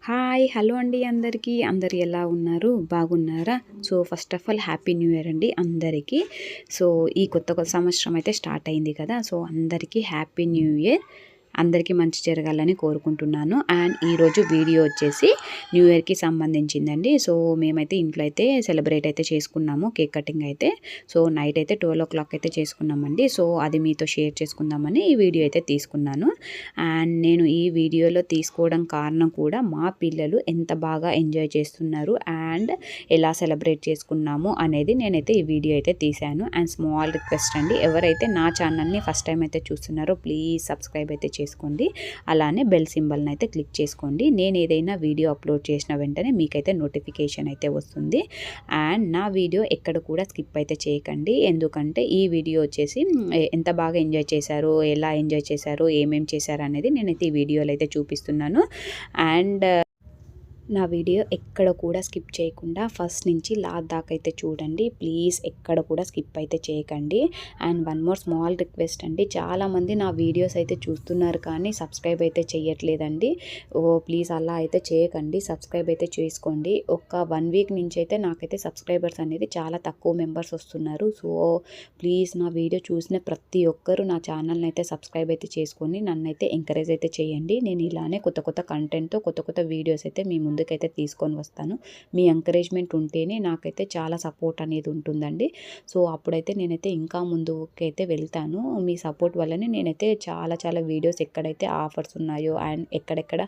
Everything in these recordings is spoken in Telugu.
హాయ్ హలో అండి అందరికీ అందరు ఎలా ఉన్నారు బాగున్నారా? So first of all happy new year అండి అందరికీ. సో ఈ కొత్త సంవత్సరం అయితే స్టార్ట్ అయింది కదా, సో అందరికీ హ్యాపీ న్యూ ఇయర్. అందరికీ మంచి జరగాలని కోరుకుంటున్నాను. అండ్ ఈరోజు వీడియో వచ్చేసి న్యూ ఇయర్కి సంబంధించిందండి. సో మేమైతే ఇంట్లో అయితే సెలబ్రేట్ అయితే చేసుకున్నాము, కేక్ కటింగ్ అయితే. సో నైట్ అయితే 12 o'clock అయితే చేసుకున్నామండి. సో అది మీతో షేర్ చేసుకుందామని ఈ వీడియో అయితే తీసుకున్నాను. అండ్ నేను ఈ వీడియోలో తీసుకోవడం కారణం కూడా మా పిల్లలు ఎంత బాగా ఎంజాయ్ చేస్తున్నారు అండ్ ఎలా సెలబ్రేట్ చేసుకున్నాము అనేది నేనైతే ఈ వీడియో అయితే తీశాను. అండ్ స్మాల్ రిక్వెస్ట్ అండి, ఎవరైతే నా ఛానల్ని ఫస్ట్ టైం అయితే చూస్తున్నారో ప్లీజ్ సబ్స్క్రైబ్ అయితే చేసుకోండి. అలానే బెల్ సింబల్ని అయితే క్లిక్ చేసుకోండి. నేను ఏదైనా వీడియో అప్లోడ్ చేసిన వెంటనే మీకైతే నోటిఫికేషన్ అయితే వస్తుంది. అండ్ నా వీడియో ఎక్కడ కూడా స్కిప్ అయితే చేయకండి, ఎందుకంటే ఈ వీడియో వచ్చేసి ఎంత బాగా ఎంజాయ్ చేశారు, ఎలా ఎంజాయ్ చేశారు, ఏమేమి చేశారు అనేది నేనైతే ఈ వీడియోలో అయితే చూపిస్తున్నాను. అండ్ నా వీడియో ఎక్కడ కూడా స్కిప్ చేయకుండా ఫస్ట్ నుంచి లాస్ట్ దాకా అయితే చూడండి ప్లీజ్, ఎక్కడ కూడా స్కిప్ అయితే చేయకండి. And one more small request అండి, చాలామంది నా వీడియోస్ అయితే చూస్తున్నారు కానీ సబ్స్క్రైబ్ అయితే చేయట్లేదండి. ప్లీజ్ అలా అయితే చేయకండి, సబ్స్క్రైబ్ అయితే చేసుకోండి. ఒక 1 week నుంచి అయితే నాకైతే సబ్స్క్రైబర్స్ అనేది చాలా తక్కువ మెంబర్స్ వస్తున్నారు. సో ప్లీజ్ నా వీడియో చూసిన ప్రతి ఒక్కరు నా ఛానల్ని అయితే సబ్స్క్రైబ్ అయితే చేసుకొని నన్ను అయితే ఎంకరేజ్ అయితే చేయండి. నేను ఇలానే కొత్త కంటెంట్తో కొత్త వీడియోస్ అయితే మీ ముందుకైతే తీసుకొని వస్తాను. మీ ఎంకరేజ్మెంట్ ఉంటేనే నాకైతే చాలా సపోర్ట్ అనేది ఉంటుందండి. సో అప్పుడైతే నేనైతే ఇంకా ముందుకైతే వెళ్తాను. మీ సపోర్ట్ వల్లనే నేనైతే చాలా వీడియోస్ ఎక్కడైతే ఆఫర్స్ ఉన్నాయో అండ్ ఎక్కడెక్కడ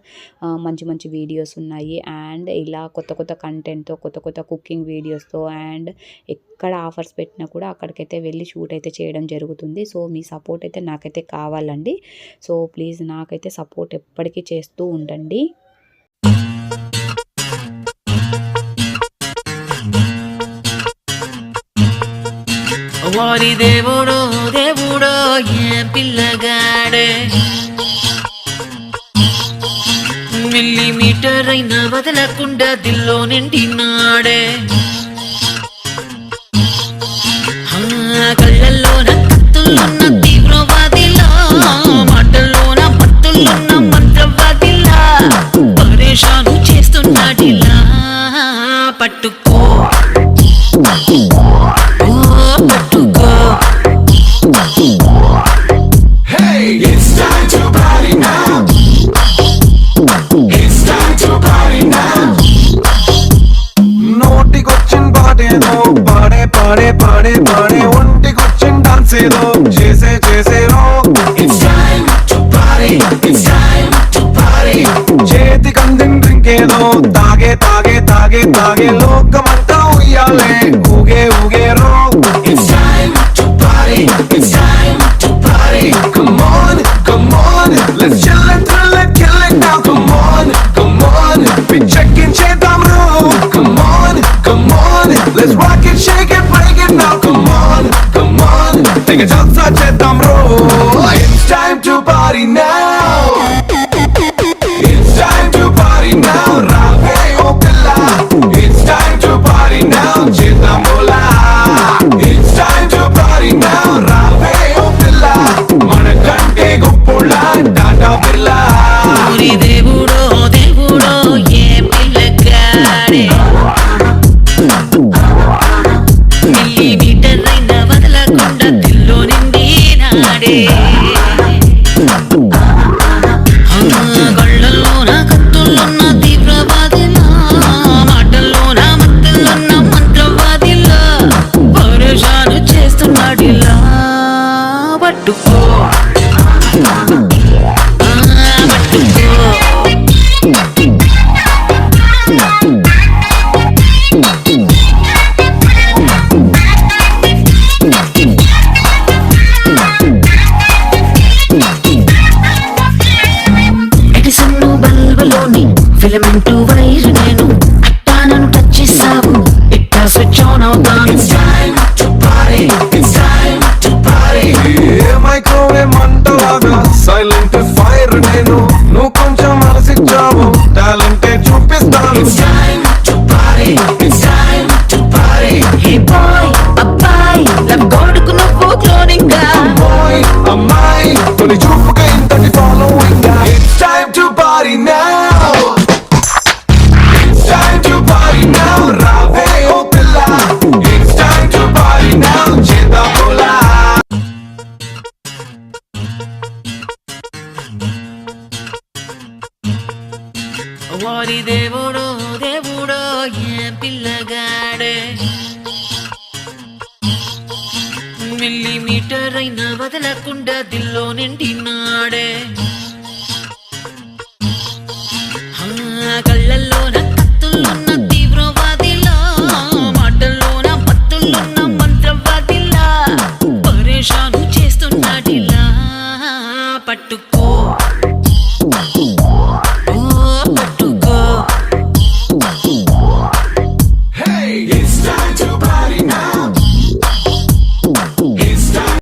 మంచి వీడియోస్ ఉన్నాయి అండ్ ఇలా కొత్త కంటెంట్తో కొత్త కుకింగ్ వీడియోస్తో అండ్ ఎక్కడ ఆఫర్స్ పెట్టినా కూడా అక్కడికైతే వెళ్ళి షూట్ అయితే చేయడం జరుగుతుంది. సో మీ సపోర్ట్ అయితే నాకైతే కావాలండి. సో ప్లీజ్ నాకైతే సపోర్ట్ ఎప్పటికీ చేస్తూ ఉండండి. వారి దేవుడో దేవుడో ఏ పిల్లగాడే, మిల్లీమీటర్ అయినా వదలకుండా దిల్లో నిండినాడే. కళ్ళల్లోన కత్తులున్న తీవ్రవాదిలా, మాటల్లోన మత్తులున్న మంత్రవాదిలా, పరేషాను చేస్తున్నాడిలా. పట్టుకో Hey, it's time to party now. It's time to party now. నోటికొచ్చిన పాటేదో పాడే పాడే పాడే పాడే, ఒంటికొచ్చిన డాన్స్ ఏదో చేసే చేసేరో. It's time to party. It's time to party. చేతికందిన డ్రింక్ ఏదో తాగే తాగే తాగే తాగే, లోకమంతా ఉయ్యాలే ఊగే ఊగేరో. It's time to party. It's time to party. Come on, let's chill and thrill and kill it now. Come on, be checking చేద్దాం రో. Come on, let's rock it, shake it, break it now. Come on, take a jump start చేద్దాం రో. It's time to party now. It's time to party now. రావే ఓ పిల్ల, it's time to party now. చేద్దాం బోలా. It's time to party now. రావే ఓ పిల్ల, మనకంటే గొప్పోళ్ళ టాటా బిర్లా. వారి దేవుడో దేవుడో ఏ పిల్లగాడే, మిల్లీమీటర్ అయినా వదలకుండా దిల్లో నిండినాడే. కళ్ళల్లోన కత్తులున్న తీవ్రవాదిలా, మాటల్లోన మత్తులున్న మంత్రవాదిలా, పరేషాను చేస్తున్నాడిలా. పట్టుకో ఎడిసన్ను బల్బులోని ఫిలమెంటు వైర్ నేను, అట్టానను టచ్ చేసావు ఇట్టా స్విచ్ ఆన్ అవుతాను. It's time to party. It's time to party. ఏ మైక్రోవేవ్ మంటలాగా సైలెంట్ ఫైర్ నేను, నువ్వు కొంచెం మనసిచ్చావు టాలెంటే చూపిస్తాను. It's time to party. It's time to party. Hey bye అబ్బాయి లవ్ గోడుకు నువ్వు క్లోనింగ్ గా, Boy, అమ్మాయి కొన్ని చూపుగా ఇంతటి following. It's time to party now. వారి దేవుడో దేవుడో ఏం పిల్లగాడే మిల్లీమీటర్ అయినా వదలకుండా దిల్లో నిండినాడే కళ్ళల్లో